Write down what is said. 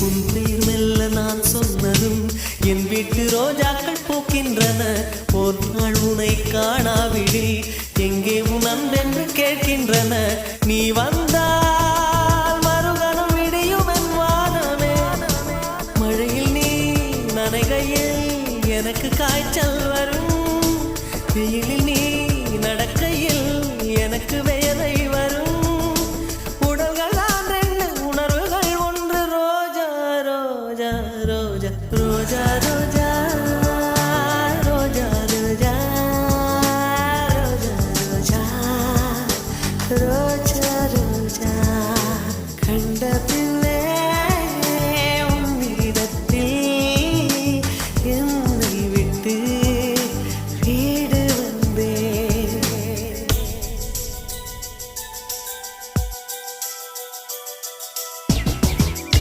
உன் பேர் மெல்ல நான் சொன்னதும் என் வீட்டு ரோஜாக்கள் பூக்கின்றன. ஒரு நாள் உனை காணாவிடில் எங்கே உன் அன்பென்று கேட்கின்றன. நீ வந்தால் மறுகணம் விடியும் என் வானமே. மழையில் நீ நனைகையில் எனக்கு காய்ச்சல் வரும். வெயிலில் நீ நடக்கையில் எனக்கு